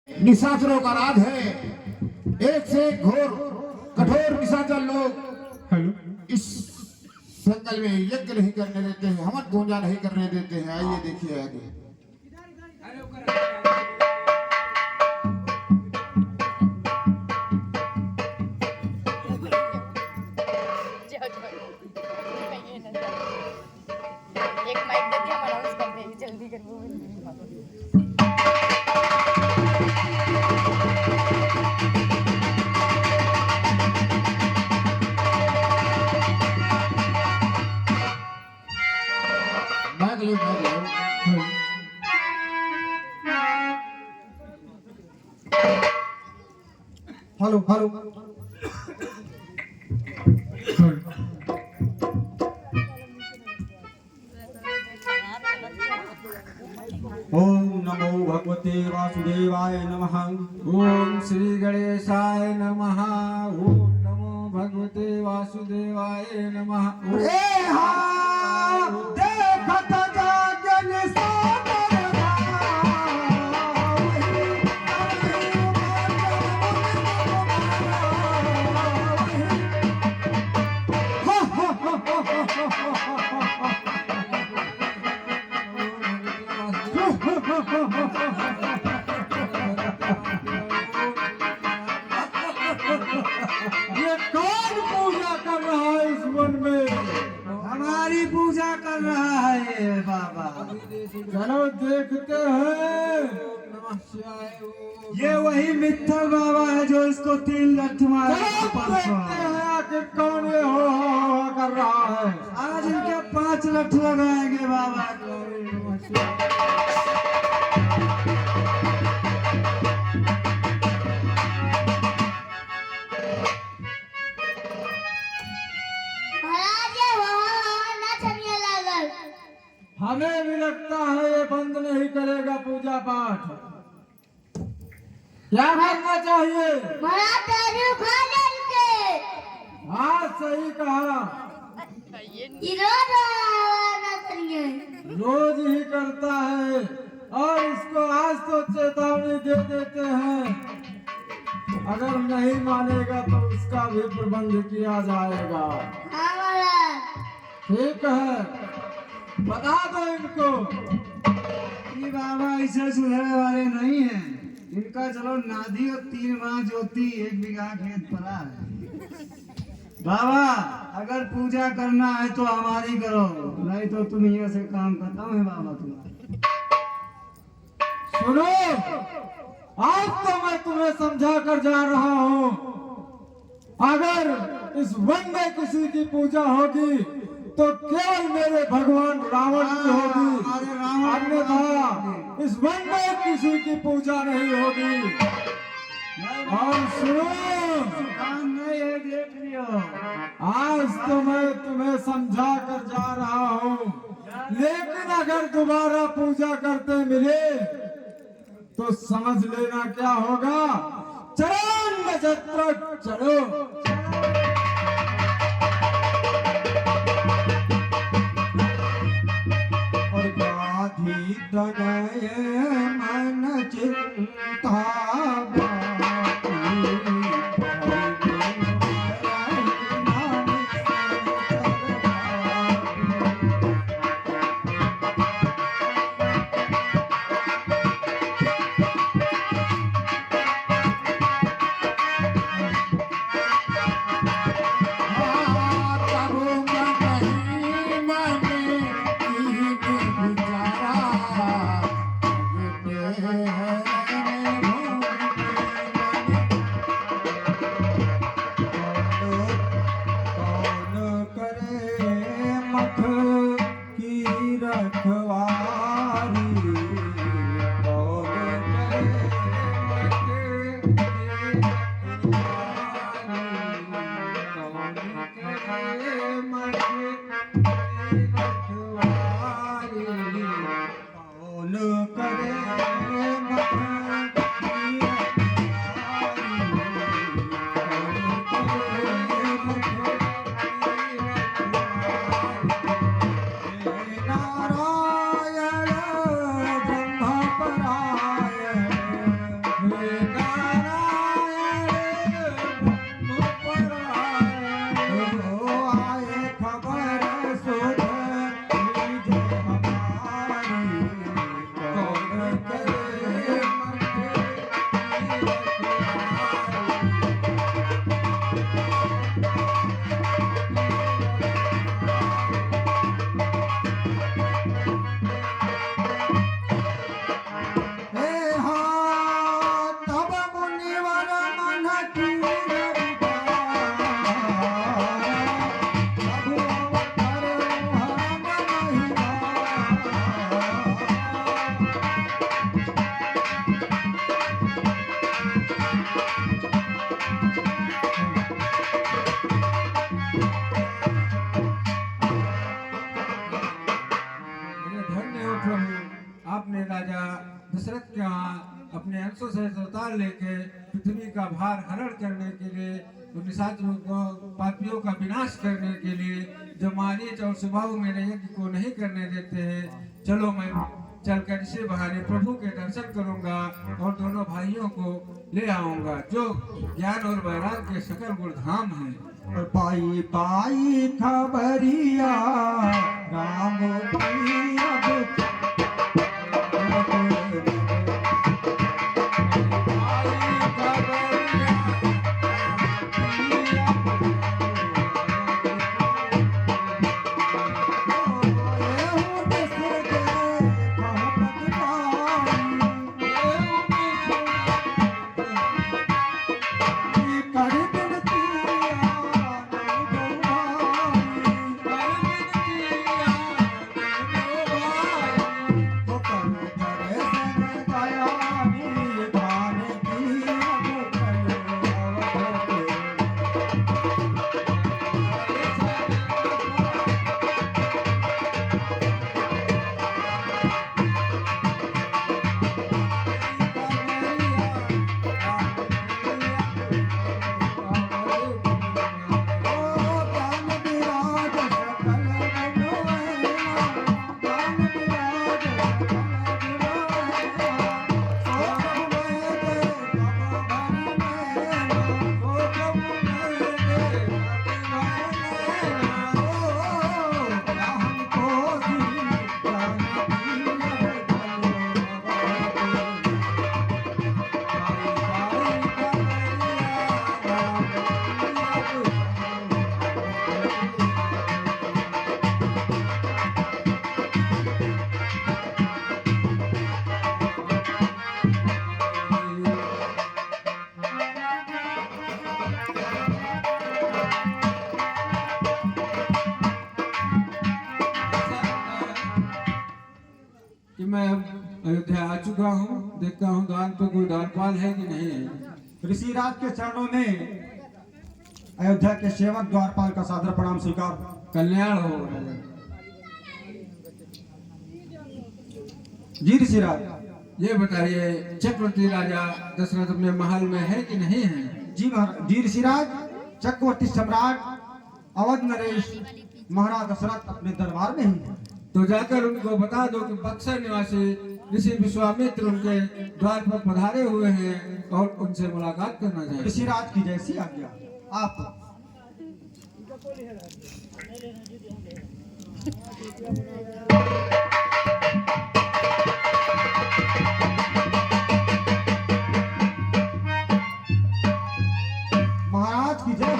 निशाचरों का राज है। एक से एक घोर कठोर निशाचर लोग इस जंगल में यज्ञ नहीं करने देते हैं, हमत गूंजा नहीं करने देते हैं। आइए देखिए आगे। एक माइक दे दिया, अनाउंस कर देगी जल्दी कर वो। Hello hello. ओम नमो भगवते वासुदेवाय नमः। ओम श्री गणेशाय नमः। ओम नमो भगवते वासुदेवाय नमः। देखत जागन ये कौन पूजा कर रहा है इस वन में? हमारी पूजा कर रहा है बाबा। चलो देखते हैं। नमः शिवाय। ये वही मित्तल बाबा है जो इसको 3 लठ मारे देखते हैं आखिर कौन ये हो कर रहा है। आज इनके 5 लठ लगाएंगे बाबा। महाराज ये वहाँ ना चलिए लागल। हमें भी लगता है ये बंद नहीं करेगा पूजा पाठ। क्या करना चाहिए? महाराज दारू खा लेंगे। हाँ सही कहा। ये रोज ना चलिए। रोज ही करता है और इसको आज तो चेतावनी दे देते हैं। अगर नहीं मानेगा तो उसका भी प्रबंध किया जाएगा। हाँ महाराज। ठीक है, बता दो इनको। ये बाबा ऐसे सुधरने वाले नहीं हैं। इनका चलो नादी और 3 माह ज्योति 1 बीघा खेत पड़ा है। बाबा अगर पूजा करना है तो हमारी करो, नहीं तो तुम यहाँ से काम खत्म है बाबा तुम्हारा। सुनो, आज तो मैं तुम्हें समझा कर जा रहा हूँ। अगर इस वन में किसी की पूजा होगी तो केवल मेरे भगवान रावण की होगी। हमारे रावण अन्यथा इस वन में किसी की पूजा नहीं होगी। और सुनो, काम नहीं है, देख लियो। आज तो मैं तुम्हें समझा कर जा रहा हूँ, लेकिन अगर दोबारा पूजा करते मिले तो समझ लेना क्या होगा। चरण जत्र चलो। और गाधी तनय मन चिंता हंसों से अवतार लेके पृथ्वी का भार हरण करने के लिए, निशाचरों को, पापियों का विनाश करने के लिए, जो मारीच और सुबाहु मेरे यज्ञ को नहीं करने देते हैं। चलो मैं चलकर इसी बहाने प्रभु के दर्शन करूंगा और दोनों भाइयों को ले आऊंगा, जो ज्ञान और वैराग्य के सकल गुण धाम हैं। और पाई पाई खबरिया राम की अब कि मैं अयोध्या आ चुका हूँ। देखता हूँ द्वार पर कोई द्वारपाल है कि नहीं है। ऋषिराज के चरणों में अयोध्या के सेवक द्वारपाल का सादर प्रणाम स्वीकार। कल्याण हो। जी ऋषिराज, ये बताइए चक्रवर्ती राजा दशरथ अपने महल में है कि नहीं है? जी महाराज। जी ऋषिराज, चक्रवर्ती सम्राट अवध नरेश महाराज दशरथ अपने दरबार में ही है। तो जाकर उनको बता दो कि बक्सर निवासी ऋषि विश्वामित्र उनके द्वार पर पधारे हुए हैं और उनसे मुलाकात करना चाहिए। ऋषिराज की जैसी आज्ञा। आप महाराज की जय।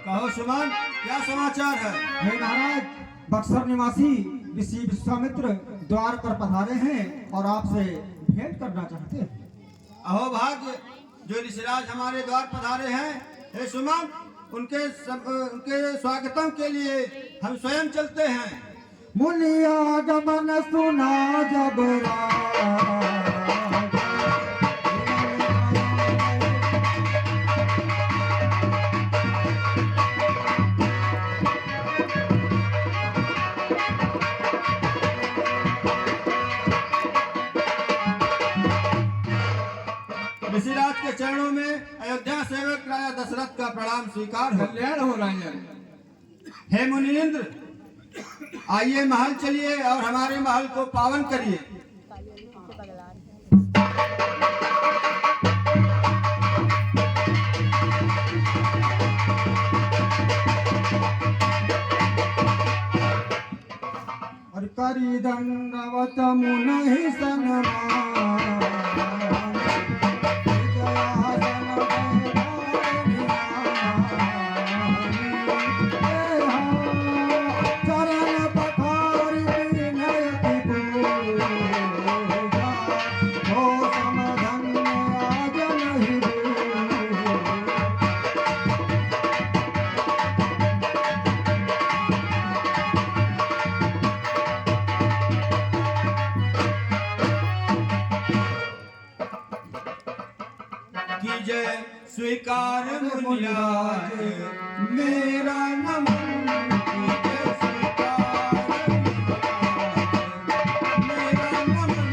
कहो सुमन, क्या समाचार है? हे महाराज, बक्सर निवासी ऋषि विश्वामित्र द्वार पर पधारे हैं और आपसे भेंट करना चाहते हैं। अहो भाग्य, जो ऋषिराज हमारे द्वार पधारे हैं। हे सुमन, उनके स्वागतम के लिए हम स्वयं चलते हैं। मुनिया गमन सुना जब ऋषिराज के चरणों में अयोध्या सेवक राजा दशरथ का प्रणाम स्वीकार हो। कल्याण हो राजा। हे मुनीन्द्र, आइए महल चलिए और हमारे महल को पावन करिए। और करी दंडवत मुनि सन्मान। कीजय स्वीकार मुनिराज मेरा नमन। कीजय स्वीकार मुनिराज मेरा नमन।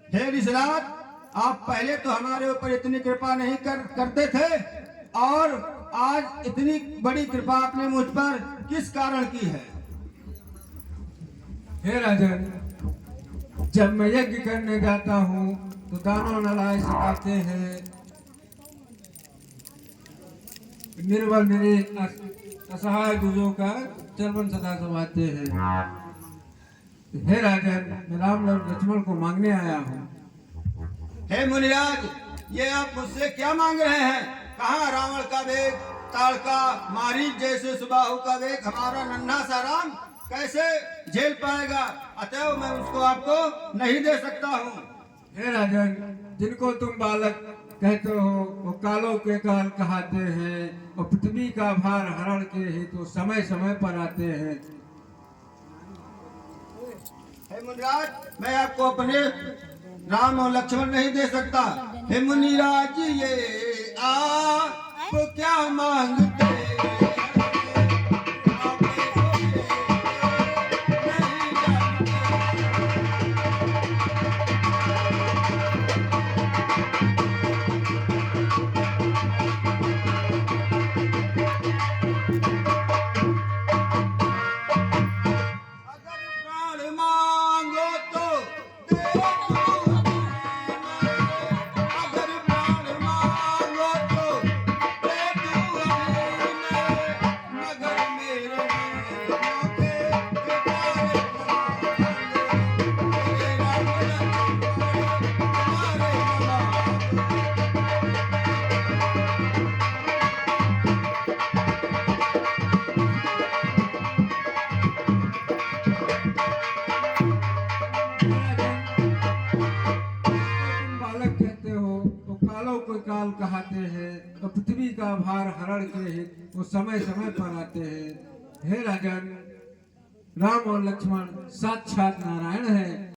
हे ऋषिराज, आप पहले तो हमारे ऊपर इतनी कृपा नहीं करते थे, और आज इतनी बड़ी कृपा आपने मुझ पर किस कारण की है? हे राजन, जब मैं यज्ञ करने जाता हूँ तो दानव नलाय सिखाते हैं, निर्बल मेरे असहाय दुजों का चरवन सदा समाते हैं। हे राजन, मैं राम लक्ष्मण को मांगने आया हूँ। हे मुनिराज, ये आप मुझसे क्या मांग रहे हैं? कहाँ रावण का वेग, ताड़का, मारीच जैसे सुबाहु का वेग हमारा नन्हा सा राम कैसे झेल पाएगा? अतएव मैं उसको आपको नहीं दे सकता हूँ। हे राजन, जिनको तुम बालक कहते हो वो कालों के काल कहाते हैं, और पृथ्वी का भार हरण के हेतु समय समय पर आते हैं। हे मुनिराज, मैं आपको अपने राम और लक्ष्मण नहीं दे सकता। हे मुनिराज, ये आप क्या मांगते? काल कहाते हैं, तो पृथ्वी का भार हरण के हेतु वो समय समय पर आते हैं। हे राजन, राम और लक्ष्मण साक्षात नारायण है।